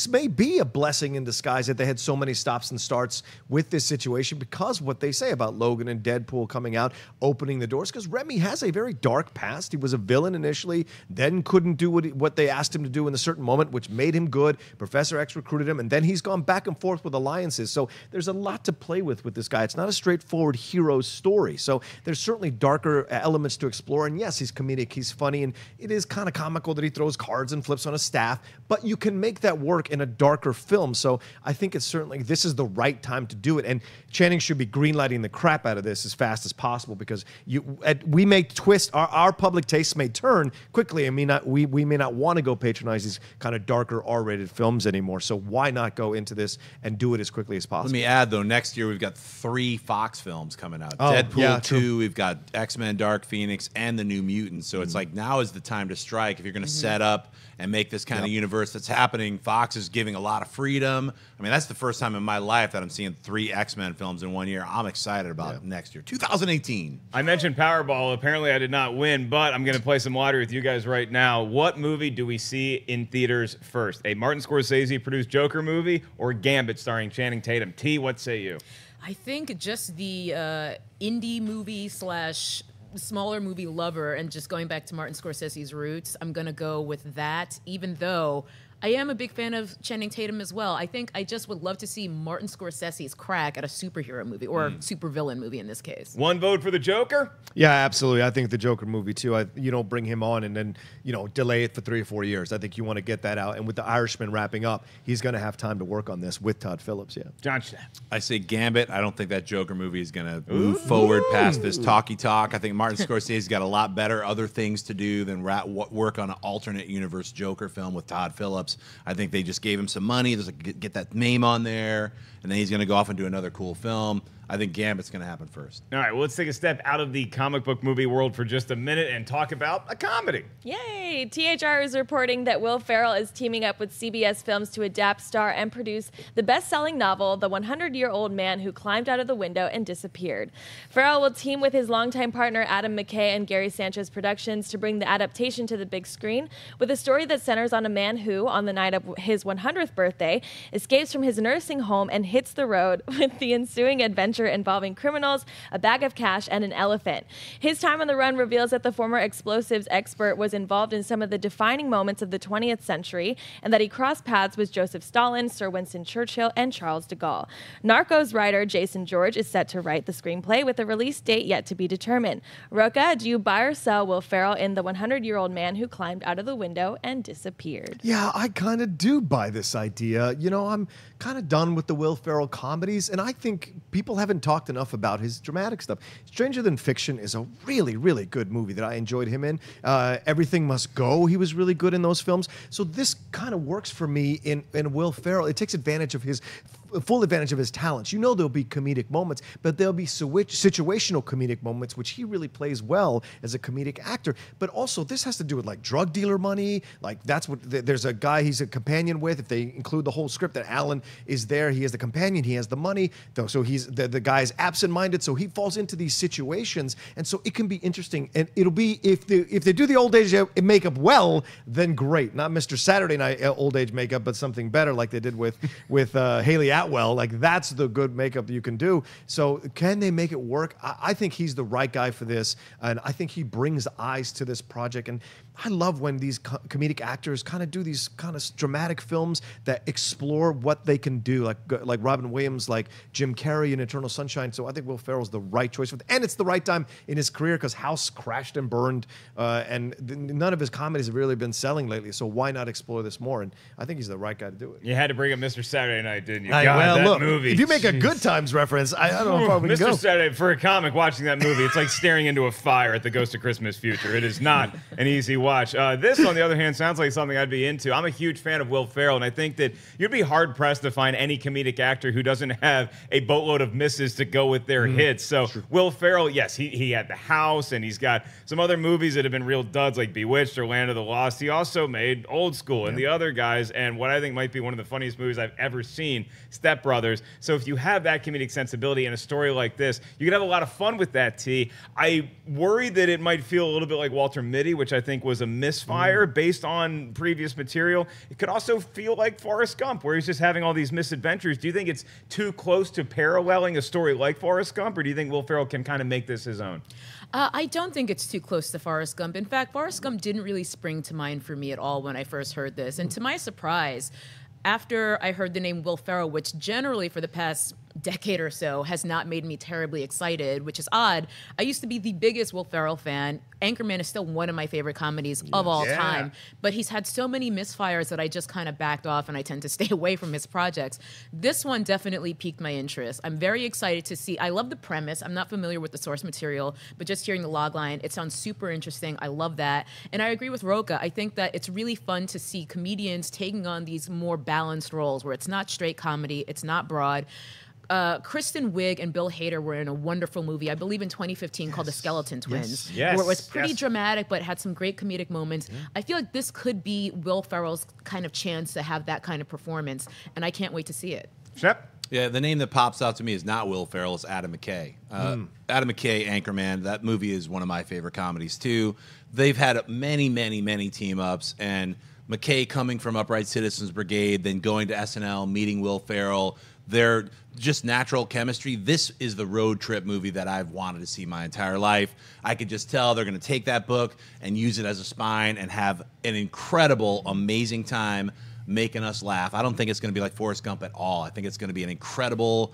may be a blessing in disguise that they had so many stops and starts with this situation, because what they say about Logan and Deadpool coming out, opening the doors, because Remy has a very dark past. He was a villain initially, then couldn't do what they asked him to do in a certain moment, which made him good. Professor X recruited him, and then he's gone back and forth with alliances. So there's a lot to play with this guy. It's not a straightforward hero story. So there's certainly darker elements to explore. And yes, he's comedic, he's funny, and it is kind of comical that he throws cards and flips on a staff, but you can make that work in a darker film. So I think it's certainly, this is the right time to do it. And Channing should be greenlighting the crap out of this as fast as possible, because we may twist, our public tastes may turn quickly, and we may not want to go patronize these kind of darker R-rated films anymore. So why not go into this and do it as quickly as possible? Let me add, though, next year we've got 3 Fox films coming out. Deadpool 2, we've got X-Men Dark Phoenix, and the New Mutants. So it's like, now is the time to strike. If you're going to set up and make this kind of universe that's happening, Fox is giving a lot of freedom. I mean, that's the first time in my life that I'm seeing 3 X-Men films in one year. I'm excited about next year, 2018. I mentioned Powerball. Apparently, I did not win, but I'm going to play some lottery with you guys right now. What movie do we see in theaters first? A Martin Scorsese-produced Joker movie or Gambit starring Channing Tatum? T, what say you? I think just the indie movie / smaller movie lover, and just going back to Martin Scorsese's roots, I'm going to go with that, even though I am a big fan of Channing Tatum as well. I think I just would love to see Martin Scorsese's crack at a superhero movie, or supervillain movie in this case. One vote for the Joker? Yeah, absolutely. I think the Joker movie, too. You don't bring him on and then, delay it for 3 or 4 years. I think you want to get that out. And with The Irishman wrapping up, he's going to have time to work on this with Todd Phillips, Jon Schnepp. I say Gambit. I don't think that Joker movie is going to move forward past this talky talk. I think Martin Scorsese's got a lot better other things to do than work on an alternate universe Joker film with Todd Phillips. I think they just gave him some money. There's get that name on there, and then he's going to go off and do another cool film. I think Gambit's going to happen first. All right, well, let's take a step out of the comic book movie world for just a minute and talk about a comedy. Yay! THR is reporting that Will Ferrell is teaming up with CBS Films to adapt, star, and produce the best-selling novel, The 100-Year-Old Man Who Climbed Out of the Window and Disappeared. Ferrell will team with his longtime partner Adam McKay and Gary Sanchez Productions to bring the adaptation to the big screen, with a story that centers on a man who, on the night of his 100th birthday, escapes from his nursing home and hits the road, with the ensuing adventure involving criminals, a bag of cash, and an elephant. His time on the run reveals that the former explosives expert was involved in some of the defining moments of the 20th century, and that he crossed paths with Joseph Stalin, Sir Winston Churchill, and Charles de Gaulle. Narcos writer Jason George is set to write the screenplay, with a release date yet to be determined. Rocha, do you buy or sell Will Ferrell in The 100-Year-Old Man Who Climbed Out of the Window and Disappeared? Yeah, I kind of do buy this idea. I'm kind of done with the Will Ferrell comedies, and I think people haven't talked enough about his dramatic stuff. Stranger Than Fiction is a really, really good movie that I enjoyed him in. Everything Must Go, he was really good in those films. So this kind of works for me in Will Ferrell. It takes advantage of his full advantage of his talents. There'll be comedic moments, but there'll be situational comedic moments, which he really plays well as a comedic actor. But also, this has to do with like drug dealer money. Like that's what there's a guy he's a companion with. If they include the whole script, that Alan is there. He has the companion. He has the money. So he's the guy's absent-minded. So he falls into these situations, and so it can be interesting. And it'll be if they do the old age makeup well, then great. Not Mr. Saturday Night old age makeup, but something better like they did with Haley Atwell. Like that's the good makeup that you can do. So can they make it work? I think he's the right guy for this, and I think he brings eyes to this project. And I love when these comedic actors kind of do these kind of dramatic films that explore what they can do, like Robin Williams, like Jim Carrey in Eternal Sunshine. So I think Will Ferrell's the right choice and it's the right time in his career because House crashed and burned, and none of his comedies have really been selling lately. So why not explore this more? And I think he's the right guy to do it. You had to bring up Mr. Saturday Night, didn't you? Well, movie. If you make a Good Times reference, I don't know how far we can go. Mr. Saturday, for a comic watching that movie, it's like staring into a fire at the Ghost of Christmas Future. It is not an easy watch. This, on the other hand, sounds like something I'd be into. I'm a huge fan of Will Ferrell, and I think that you'd be hard-pressed to find any comedic actor who doesn't have a boatload of misses to go with their hits. So Will Ferrell, yes, he had The House, and he's got some other movies that have been real duds like Bewitched or Land of the Lost. He also made Old School and the other guys, and what I think might be one of the funniest movies I've ever seen, Step Brothers. So if you have that comedic sensibility in a story like this, you could have a lot of fun with that, T. I worry that it might feel a little bit like Walter Mitty, which I think was a misfire based on previous material. It could also feel like Forrest Gump, where he's just having all these misadventures. Do you think it's too close to paralleling a story like Forrest Gump, or do you think Will Ferrell can kind of make this his own? I don't think it's too close to Forrest Gump. In fact, Forrest Gump didn't really spring to mind for me at all when I first heard this. And to my surprise, after I heard the name Will Ferrell, which generally for the past decade or so has not made me terribly excited, which is odd. I used to be the biggest Will Ferrell fan. Anchorman is still one of my favorite comedies of all time, but he's had so many misfires that I just kind of backed off and I tend to stay away from his projects. This one definitely piqued my interest. I'm very excited to see. I love the premise. I'm not familiar with the source material, but just hearing the logline, it sounds super interesting. I love that. And I agree with Rocha. I think that it's really fun to see comedians taking on these more balanced roles where it's not straight comedy, it's not broad. Kristen Wiig and Bill Hader were in a wonderful movie, I believe in 2015, called The Skeleton Twins, where it was pretty dramatic but had some great comedic moments. I feel like this could be Will Ferrell's kind of chance to have that kind of performance, and I can't wait to see it. Schnepp? Yeah, the name that pops out to me is not Will Ferrell, it's Adam McKay. Adam McKay, Anchorman, that movie is one of my favorite comedies too. They've had many, many, many team-ups, and McKay coming from Upright Citizens Brigade, then going to SNL, meeting Will Ferrell, they're just natural chemistry. This is the road trip movie that I've wanted to see my entire life. I could just tell they're going to take that book and use it as a spine and have an incredible, amazing time making us laugh. I don't think it's going to be like Forrest Gump at all. I think it's going to be an incredible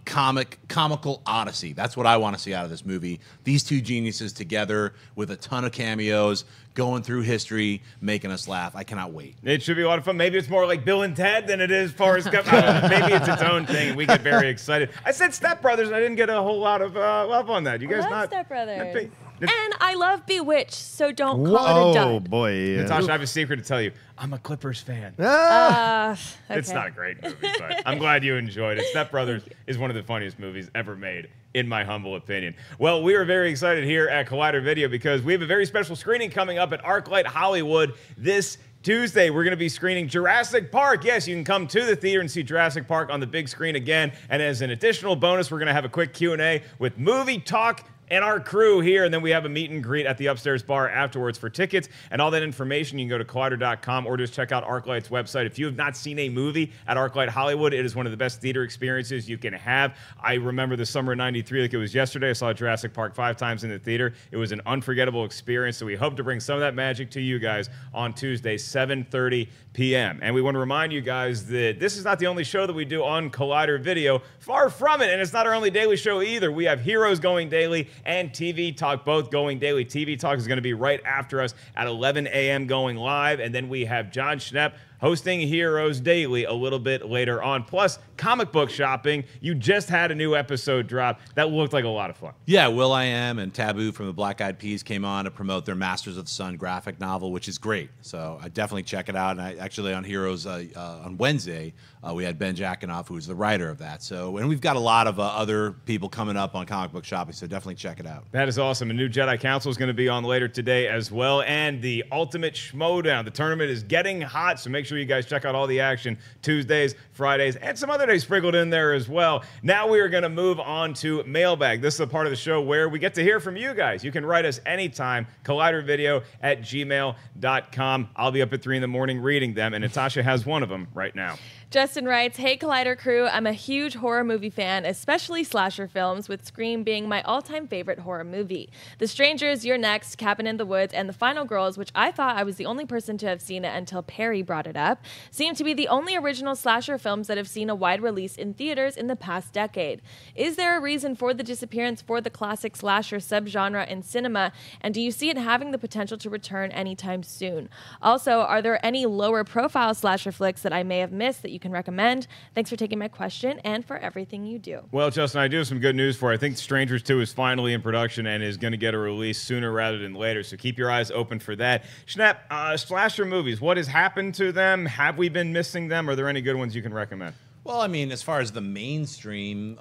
comical odyssey. That's what I want to see out of this movie. These two geniuses together with a ton of cameos, going through history, making us laugh. I cannot wait. It should be a lot of fun. Maybe it's more like Bill and Ted than it is Forrest Gump. Maybe it's its own thing, and we get very excited. I said Step Brothers, and I didn't get a whole lot of love on that. You guys I love not Step Brothers. And I love Bewitched, so don't call it a dud. Oh, boy. Natasha, I have a secret to tell you. I'm a Clippers fan. Okay. It's not a great movie, but I'm glad you enjoyed it. Step Brothers is one of the funniest movies ever made, in my humble opinion. Well, we are very excited here at Collider Video because we have a very special screening coming up at ArcLight Hollywood this Tuesday. We're going to be screening Jurassic Park. Yes, you can come to the theater and see Jurassic Park on the big screen again. And as an additional bonus, we're going to have a quick Q&A with Movie Talk and our crew here, and then we have a meet and greet at the upstairs bar afterwards. For tickets and all that information, you can go to collider.com or just check out ArcLight's website. If you have not seen a movie at ArcLight Hollywood, it is one of the best theater experiences you can have. I remember the summer of '93 like it was yesterday. I saw Jurassic Park 5 times in the theater. It was an unforgettable experience, so we hope to bring some of that magic to you guys on Tuesday, 7:30 p.m. And we want to remind you guys that this is not the only show that we do on Collider Video. Far from it, and it's not our only daily show either. We have Heroes going daily and TV Talk both going daily. TV Talk is going to be right after us at 11 a.m. going live, and then we have Jon Schnepp hosting Heroes Daily a little bit later on. Plus, comic book shopping. You just had a new episode drop. That looked like a lot of fun. Yeah, will.i.am and Taboo from the Black Eyed Peas came on to promote their Masters of the Sun graphic novel, which is great. So I definitely check it out. And I actually on Heroes on Wednesday, we had Ben Jackanoff, who's the writer of that. So, and we've got a lot of other people coming up on comic book shopping, so definitely check it out. That is awesome. A new Jedi Council is going to be on later today as well. And the Ultimate Schmodown. The tournament is getting hot, so make sure you guys check out all the action Tuesdays, Fridays, and some other days sprinkled in there as well. Now we are going to move on to Mailbag. This is a part of the show where we get to hear from you guys. You can write us anytime, collidervideo@gmail.com. I'll be up at 3 in the morning reading them, and Natasha has one of them right now. Justin writes, hey Collider crew, I'm a huge horror movie fan, especially slasher films, with Scream being my all-time favorite horror movie. The Strangers, You're Next, Cabin in the Woods, and The Final Girls, which I thought I was the only person to have seen it until Perry brought it up, seem to be the only original slasher films that have seen a wide release in theaters in the past decade. Is there a reason for the disappearance for the classic slasher subgenre in cinema, and do you see it having the potential to return anytime soon? Also, are there any lower profile slasher flicks that I may have missed that you can recommend? Thanks for taking my question and for everything you do. Well, Justin, I do have some good news for you. I think Strangers 2 is finally in production and is going to get a release sooner rather than later, so keep your eyes open for that. Schnepp, slasher movies, what has happened to them? Have we been missing them? Are there any good ones you can recommend? Well, I mean, as far as the mainstream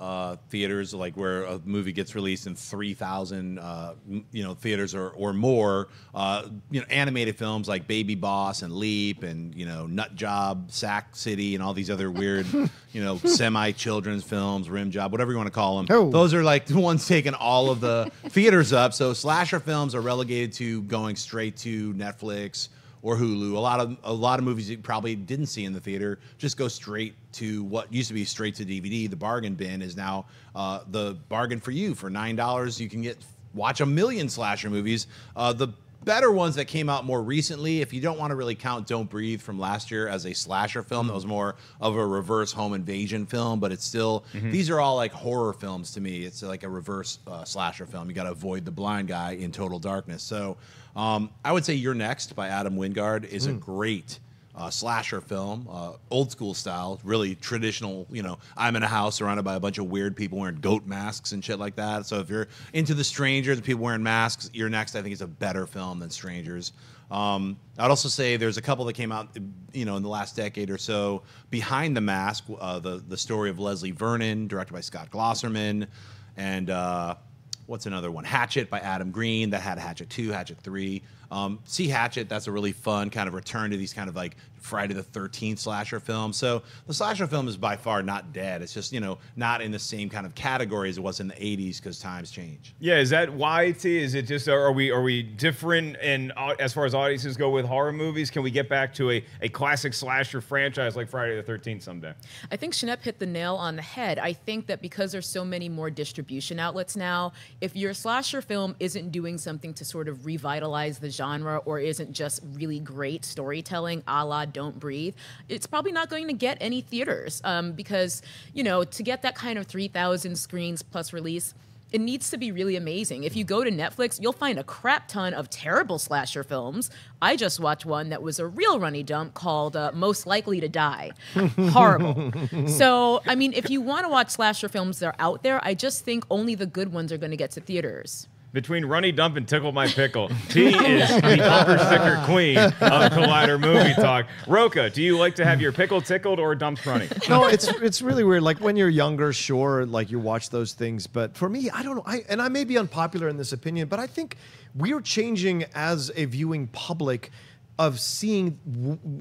theaters, like where a movie gets released in 3,000, theaters or more, animated films like Baby Boss and Leap and, Nut Job, Sack City, and all these other weird, semi-children's films, Rim Job, whatever you want to call them. Oh. Those are like the ones taking all of the theaters up. So slasher films are relegated to going straight to Netflix or Hulu. A lot of movies you probably didn't see in the theater just go straight to what used to be straight to DVD. The bargain bin is now the bargain for you. For $9, you can watch a million slasher movies. The better ones that came out more recently, if you don't want to really count Don't Breathe from last year as a slasher film, that was more of a reverse home invasion film, but it's still, these are all like horror films to me. It's like a reverse slasher film. You got to avoid the blind guy in total darkness. So I would say You're Next by Adam Wingard is a great slasher film, old school style, really traditional. I'm in a house surrounded by a bunch of weird people wearing goat masks and shit like that. So if you're into The Strangers, people wearing masks, You're Next, I think, is a better film than Strangers. I'd also say there's a couple that came out, in the last decade or so. Behind the Mask, the story of Leslie Vernon, directed by Scott Glosserman, and what's another one? Hatchet by Adam Green. That had Hatchet 2, Hatchet 3. See Hatchet, that's a really fun kind of return to these kind of like Friday the 13th slasher films. So the slasher film is by far not dead. It's just, not in the same kind of category as it was in the 80s because times change. Yeah, is that why, T? Is it just, are we different in as far as audiences go with horror movies? Can we get back to a classic slasher franchise like Friday the 13th someday? I think Schnepp hit the nail on the head. I think that because there's so many more distribution outlets now, if your slasher film isn't doing something to sort of revitalize the genre or isn't just really great storytelling, a la Don't Breathe, it's probably not going to get any theaters because, to get that kind of 3,000 screens plus release, it needs to be really amazing. If you go to Netflix, you'll find a crap ton of terrible slasher films. I just watched one that was a real runny dump called Most Likely to Die. Horrible. So, I mean, if you want to watch slasher films that are out there, I just think only the good ones are going to get to theaters. Between Runny Dump and Tickle My Pickle, T is the bumper sticker queen of Collider Movie Talk. Rocha, do you like to have your pickle tickled or dumped runny? No, it's really weird. Like when you're younger, sure, like you watch those things. But for me, I don't know. I may be unpopular in this opinion, but I think we're changing as a viewing public of seeing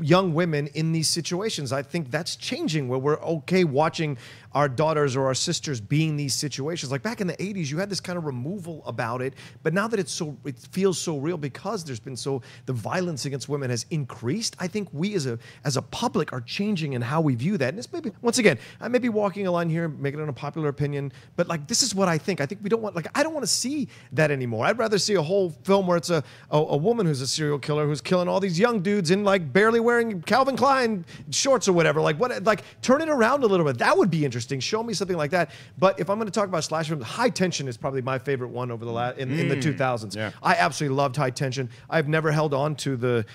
young women in these situations. I think that's changing where we're okay watching our daughters or our sisters being these situations. Like back in the 80s, you had this kind of removal about it, but now that it feels so real because there's been the violence against women has increased. I think we as a public are changing in how we view that. And this maybe, once again, I may be walking a line here, making an unpopular opinion, but like this is what I think. I think we don't want, I don't want to see that anymore. I'd rather see a whole film where it's a woman who's a serial killer who's killing all these young dudes in like barely wearing Calvin Klein shorts or whatever. Like turn it around a little bit. That would be interesting. Show me something like that. But if I'm going to talk about slasher films, High Tension is probably my favorite one over the in the 2000s. Yeah. I absolutely loved High Tension. I've never held on to the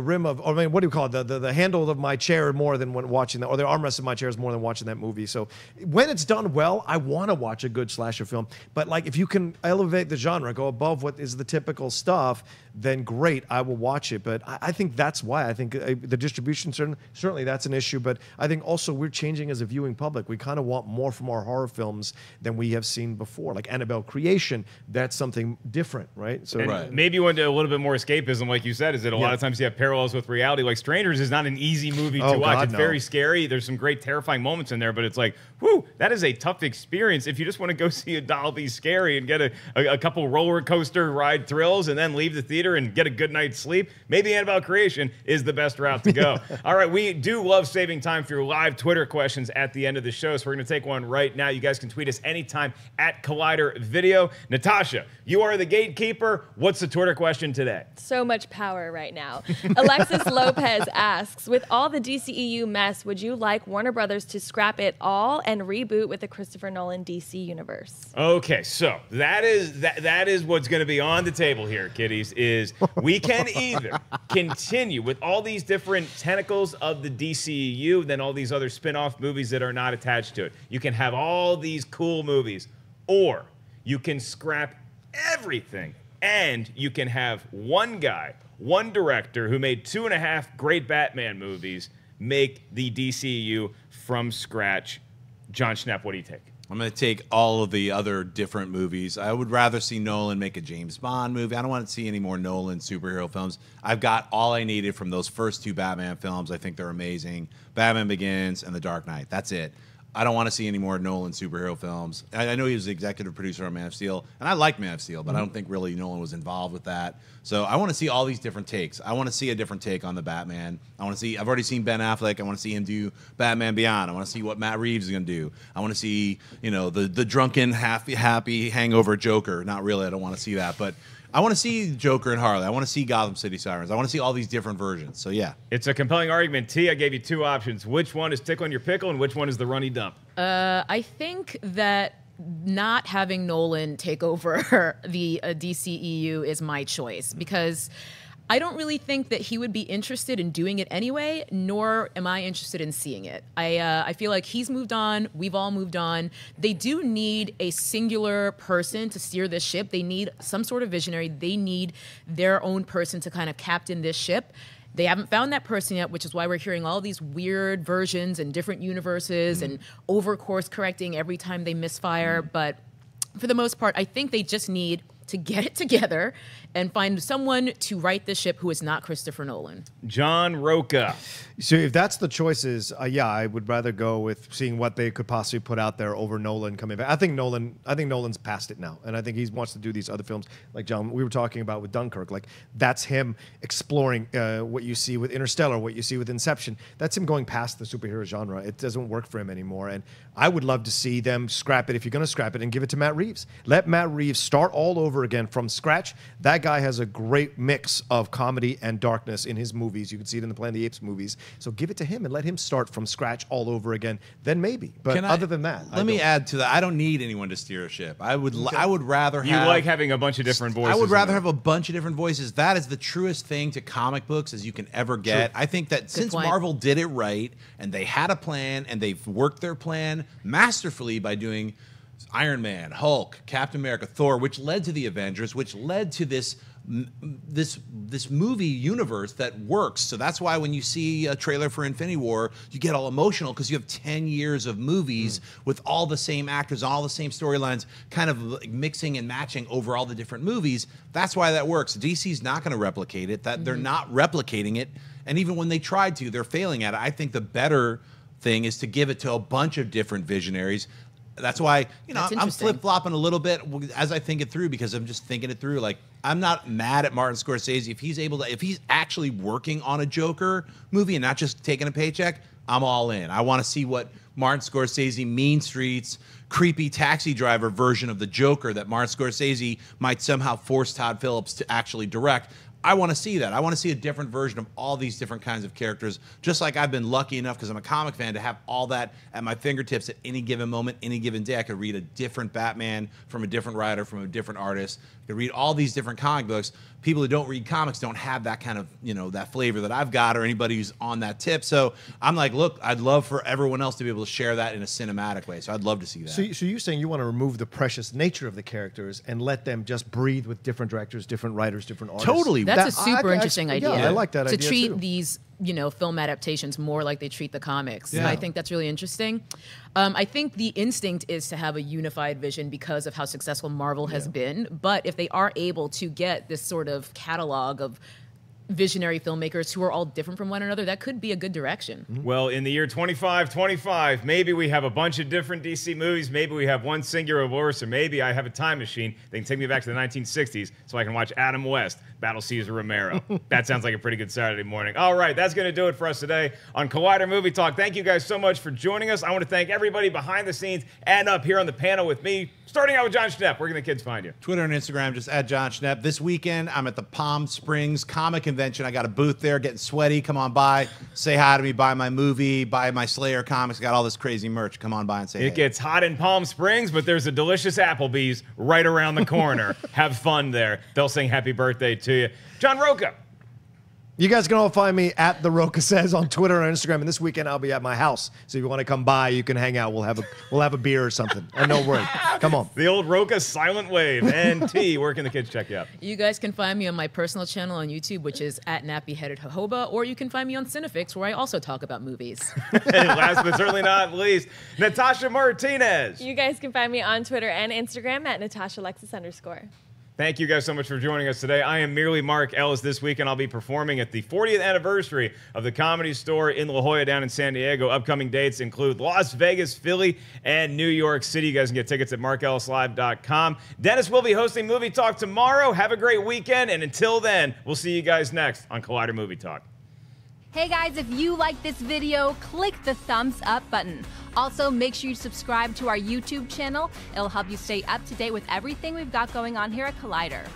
rim of, or I mean, what do you call it? The handle of my chair more than when watching that, or the armrest of my chair is more than watching that movie. So when it's done well, I want to watch a good slasher film. But like if you can elevate the genre, go above what is the typical stuff, then great, I will watch it. But I think that's why I think the distribution certainly that's an issue. But I think also we're changing as a viewing public. public. We kind of want more from our horror films than we have seen before. Like Annabelle Creation, that's something different, right? So maybe you want to do a little bit more escapism, like you said, is that a lot of times you have parallels with reality. Like Strangers is not an easy movie to watch. It's very scary. There's some great terrifying moments in there, but it's like, whew, that is a tough experience. If you just want to go see a doll be scary and get a couple roller coaster ride thrills and then leave the theater and get a good night's sleep, maybe Annabelle Creation is the best route to go. All right, we do love saving time for your live Twitter questions at the end of the show, so we're going to take one right now. You guys can tweet us anytime at Collider Video. Natasha, you are the gatekeeper. What's the Twitter question today? So much power right now. Alexis Lopez asks, with all the DCEU mess, would you like Warner Brothers to scrap it all and reboot with the Christopher Nolan DC universe? Okay, so that is what's going to be on the table here, kiddies, is we can either continue with all these different tentacles of the DCEU, then all these other spin-off movies that are not attached to it. You can have all these cool movies, or you can scrap everything, and you can have one guy, one director who made 2.5 great Batman movies make the DCEU from scratch. Jon Schnepp, what do you take? I'm going to take all of the other different movies. I would rather see Nolan make a James Bond movie. I don't want to see any more Nolan superhero films. I've got all I needed from those first 2 Batman films. I think they're amazing. Batman Begins and The Dark Knight. That's it. I don't want to see any more Nolan superhero films. I know he was the executive producer on Man of Steel, and I like Man of Steel, but I don't think really Nolan was involved with that. So I want to see all these different takes. I want to see a different take on the Batman. I've already seen Ben Affleck. I want to see him do Batman Beyond. I want to see what Matt Reeves is going to do. I want to see, the drunken, happy hangover Joker. Not really. I don't want to see that, but I want to see Joker and Harley. I want to see Gotham City Sirens. I want to see all these different versions. So, yeah. It's a compelling argument. T, I gave you 2 options. Which one is tickling your pickle and which one is the runny dump? I think that not having Nolan take over the DCEU is my choice, because I don't really think that he would be interested in doing it anyway, nor am I interested in seeing it. I feel like he's moved on. We've all moved on. They do need a singular person to steer this ship. They need some sort of visionary. They need their own person to kind of captain this ship. They haven't found that person yet, which is why we're hearing all these weird versions and different universes and over course correcting every time they misfire. But for the most part, I think they just need to get it together and find someone to right the ship who is not Christopher Nolan. John Rocha. So if that's the choices, I would rather go with seeing what they could possibly put out there over Nolan coming back. I think Nolan's past it now, and I think he wants to do these other films, like John, we were talking about with Dunkirk. Like that's him exploring what you see with Interstellar, what you see with Inception. That's him going past the superhero genre. It doesn't work for him anymore, and I would love to see them scrap it if you're going to scrap it and give it to Matt Reeves. Let Matt Reeves start all over again from scratch. That guy has a great mix of comedy and darkness in his movies. You can see it in the Planet of the Apes movies. So give it to him and let him start from scratch all over again. Then maybe. But other than that, let me add to that. I don't need anyone to steer a ship. I would rather have. You like having a bunch of different voices. I would rather have a bunch of different voices. That is the truest thing to comic books as you can ever get. True. I think that since Marvel did it right and they had a plan and they've worked their plan masterfully by doing Iron Man, Hulk, Captain America, Thor, which led to the Avengers, which led to this movie universe that works. So that's why when you see a trailer for Infinity War, you get all emotional because you have 10 years of movies with all the same actors, all the same storylines, kind of mixing and matching over all the different movies. That's why that works. DC's not going to replicate it. They're not replicating it. And even when they tried to, they're failing at it. I think the better thing is to give it to a bunch of different visionaries. That's why, I'm flip-flopping a little bit as I think it through, because I'm just thinking it through. Like, I'm not mad at Martin Scorsese. If he's actually working on a Joker movie and not just taking a paycheck, I'm all in. I want to see what Martin Scorsese, Mean Streets, creepy taxi driver version of the Joker that Martin Scorsese might somehow force Todd Phillips to actually direct. I want to see that. I want to see a different version of all these different kinds of characters, just like I've been lucky enough, because I'm a comic fan, to have all that at my fingertips at any given moment, any given day. I could read a different Batman from a different writer, from a different artist. I could read all these different comic books. People who don't read comics don't have that kind of, that flavor that I've got, or anybody who's on that tip. So I'm like, look, I'd love for everyone else to be able to share that in a cinematic way. So I'd love to see that. So you're saying you want to remove the precious nature of the characters and let them just breathe with different directors, different writers, different artists? Totally. That's a super interesting idea. Yeah, I like that to idea treat too. these, you know, film adaptations more like they treat the comics. Yeah. I think that's really interesting. I think the instinct is to have a unified vision because of how successful Marvel has been. But if they are able to get this sort of catalog of visionary filmmakers who are all different from one another, that could be a good direction. Well, in the year 2525, maybe we have a bunch of different DC movies. Maybe we have one singular verse, or maybe I have a time machine that can take me back to the 1960s so I can watch Adam West battle Cesar Romero. That sounds like a pretty good Saturday morning. All right, that's going to do it for us today on Collider Movie Talk. Thank you guys so much for joining us. I want to thank everybody behind the scenes and up here on the panel with me. Starting out with Jon Schnepp. Where can the kids find you? Twitter and Instagram, just at Jon Schnepp. This weekend, I'm at the Palm Springs Comic Convention. I got a booth there, getting sweaty. Come on by, say hi to me, buy my movie, buy my Slayer comics. Got all this crazy merch. Come on by and say It hey. gets hot in Palm Springs, but there's a delicious Applebee's right around the corner. Have fun there. They'll sing happy birthday to you. John Rocha. You guys can all find me at The Rocha Says on Twitter and Instagram. And this weekend I'll be at my house. So if you want to come by, you can hang out. We'll have a beer or something. And no worry. Come on. The old Rocha silent wave. And T, where can the kids check you out? You guys can find me on my personal channel on YouTube, which is at Nappy-Headed Jojoba, or you can find me on Cinefix, where I also talk about movies. And last but certainly not least, Natasha Martinez. You guys can find me on Twitter and Instagram at NatashaLexis_. Thank you guys so much for joining us today. I am merely Mark Ellis. This weekend I'll be performing at the 40th anniversary of the Comedy Store in La Jolla down in San Diego. Upcoming dates include Las Vegas, Philly, and New York City. You guys can get tickets at markellislive.com. Dennis will be hosting Movie Talk tomorrow. Have a great weekend, and until then, we'll see you guys next on Collider Movie Talk. Hey guys, if you like this video, click the thumbs up button. Also, make sure you subscribe to our YouTube channel. It'll help you stay up to date with everything we've got going on here at Collider.